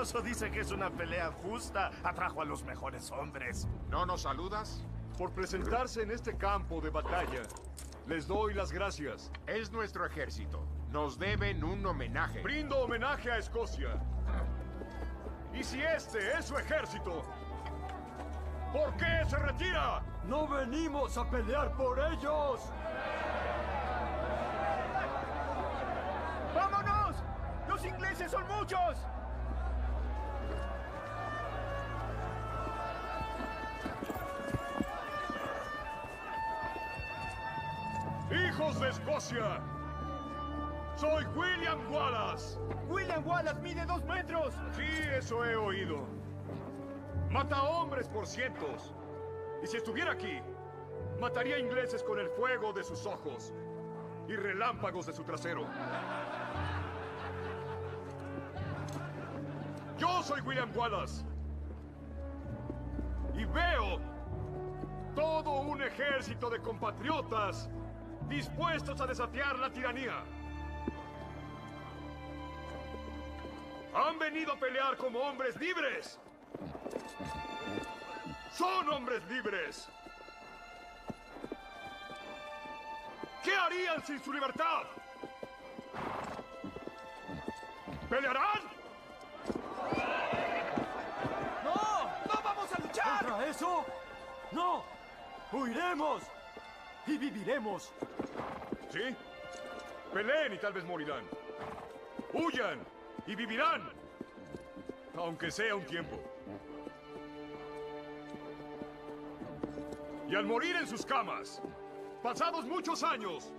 orgulloso, dice que es una pelea justa. Atrajo a los mejores hombres. ¿No nos saludas? Por presentarse en este campo de batalla, les doy las gracias. Es nuestro ejército. Nos deben un homenaje. Brindo homenaje a Escocia. Y si este es su ejército, ¿por qué se retira? ¡No venimos a pelear por ellos! ¡Vámonos! ¡Los ingleses son muchos! ¡Hijos de Escocia! ¡Soy William Wallace! ¡William Wallace mide 2 metros! Sí, eso he oído. Mata hombres por cientos. Y si estuviera aquí, mataría ingleses con el fuego de sus ojos y relámpagos de su trasero. Yo soy William Wallace. Y veo todo un ejército de compatriotas dispuestos a desafiar la tiranía. Han venido a pelear como hombres libres. Son hombres libres. ¿Qué harían sin su libertad? ¿Pelearán? ¡No! ¡No vamos a luchar! ¿Contra eso? ¡No! ¡Huiremos! ¡Y viviremos! ¿Sí? Peleen y tal vez morirán. Huyan y vivirán. Aunque sea un tiempo. Y al morir en sus camas, pasados muchos años,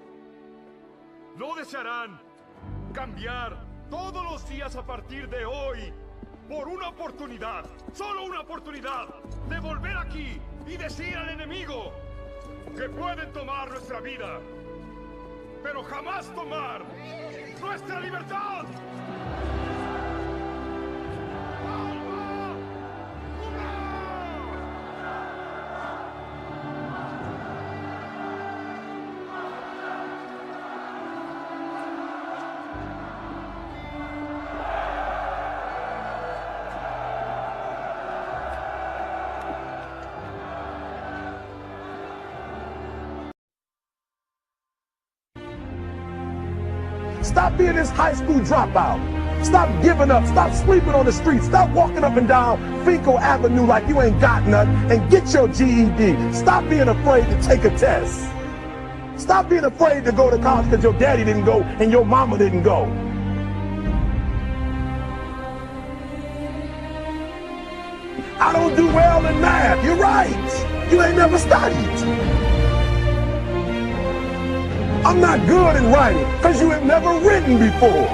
no desearán cambiar todos los días a partir de hoy por una oportunidad, solo una oportunidad, de volver aquí y decir al enemigo que pueden tomar nuestra vida, pero jamás tomar nuestra libertad. Stop being this high school dropout. Stop giving up. Stop sleeping on the streets. Stop walking up and down Fecal Avenue like you ain't got nothing, and get your GED. Stop being afraid to take a test. Stop being afraid to go to college because your daddy didn't go and your mama didn't go. I don't do well in math. You're right. You ain't never studied. I'm not good in writing because you have never written before.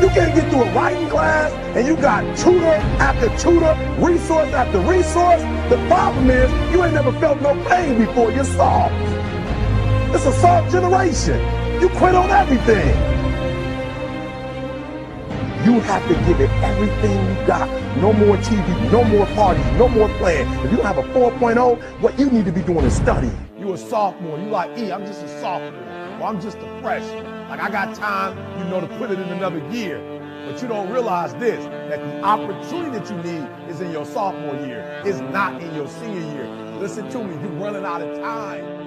You can't get through a writing class and you got tutor after tutor, resource after resource. The problem is you ain't never felt no pain before. You're soft. It's a soft generation. You quit on everything. You have to give it everything you got. No more TV, no more parties, no more playing. If you don't have a 4.0, what you need to be doing is studying. You a sophomore, you like, I'm just a sophomore, or I'm just a freshman. Like I got time, to put it in another year. But you don't realize this, that the opportunity that you need is in your sophomore year. It's not in your senior year. Listen to me, you're running out of time.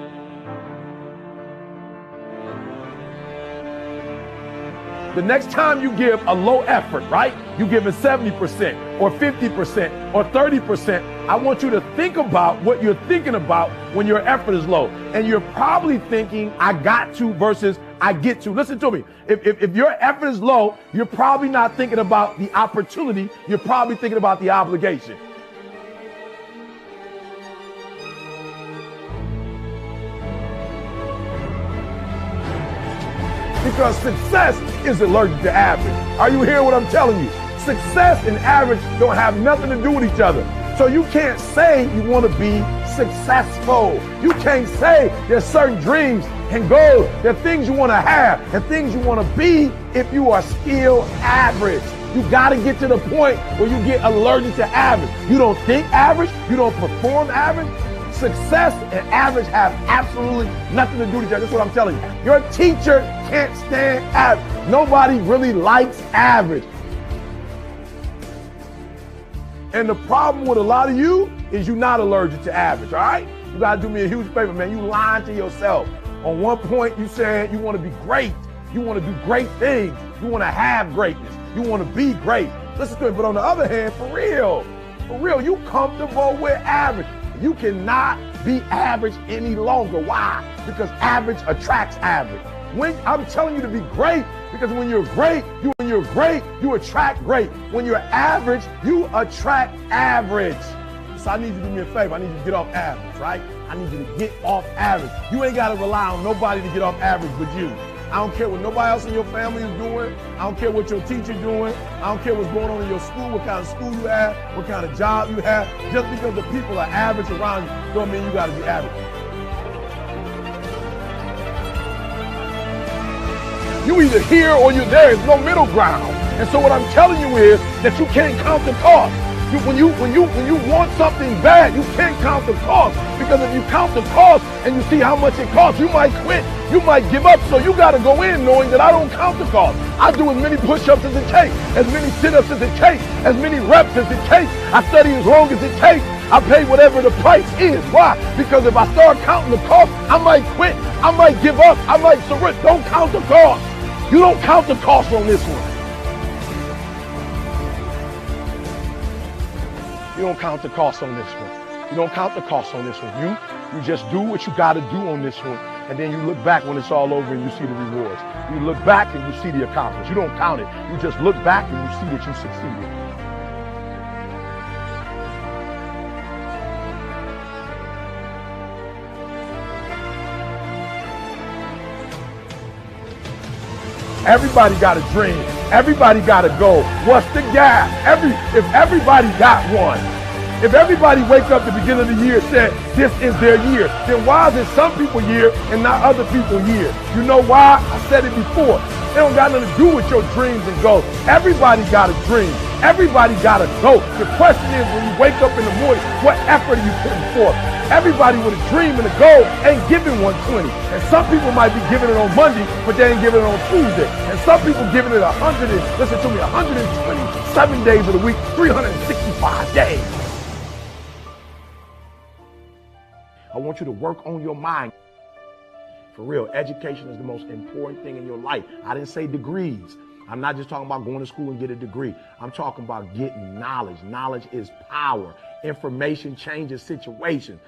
The next time you give a low effort, right? You give it 70% or 50% or 30%. I want you to think about what you're thinking about when your effort is low. And you're probably thinking, I got to versus I get to. Listen to me. If your effort is low, you're probably not thinking about the opportunity. You're probably thinking about the obligation. Because success is allergic to average. Are you hearing what I'm telling you? Success and average don't have nothing to do with each other. So you can't say you want to be successful. You can't say there's certain dreams and goals. There are things you want to have and things you want to be if you are still average. You got to get to the point where you get allergic to average. You don't think average. You don't perform average. Success and average have absolutely nothing to do with each other. That's what I'm telling you. Your teacher can't stand average. Nobody really likes average. And the problem with a lot of you is you're not allergic to average, all right? You gotta do me a huge favor, man. You lying to yourself. On one point, you said you want to be great. You want to do great things. You want to have greatness. You want to be great. Listen to me. But on the other hand, for real, you comfortable with average. You cannot be average any longer. Why? Because average attracts average. When I'm telling you to be great, because when you're great, you attract great. When you're average, you attract average. So I need you to do me a favor. I need you to get off average, right? I need you to get off average. You ain't got to rely on nobody to get off average but you. I don't care what nobody else in your family is doing. I don't care what your teacher doing. I don't care what's going on in your school, what kind of school you have, what kind of job you have. Just because the people are average around you don't mean you got to be average. You either here or you're there. There's no middle ground. And so what I'm telling you is that you can't count the cost. When you want something bad, you can't count the cost. Because if you count the cost and you see how much it costs, you might quit. You might give up. So you got to go in knowing that I don't count the cost. I do as many push-ups as it takes, as many sit-ups as it takes, as many reps as it takes. I study as long as it takes. I pay whatever the price is. Why? Because if I start counting the cost, I might quit. I might give up. I might surrender. Don't count the cost. You don't count the cost on this one. You don't count the cost on this one. You don't count the cost on this one. You just do what you got to do on this one. And then you look back when it's all over and you see the rewards. You look back and you see the accomplishments. You don't count it. You just look back and you see that you succeeded. Everybody got a dream. Everybody got a goal. What's the gap? If everybody got one, if everybody wake up at the beginning of the year and said this is their year, then why is it some people year and not other people year? You know why? I said it before. It don't got nothing to do with your dreams and goals. Everybody got a dream. Everybody got a goal. The question is, when you wake up in the morning, what effort are you putting forth? Everybody with a dream and a goal ain't giving 120. And some people might be giving it on Monday, but they ain't giving it on Tuesday. And some people giving it 127 days of the week, 365 days. I want you to work on your mind. For real, education is the most important thing in your life. I didn't say degrees. I'm not just talking about going to school and get a degree. I'm talking about getting knowledge. Knowledge is power. Information changes situations.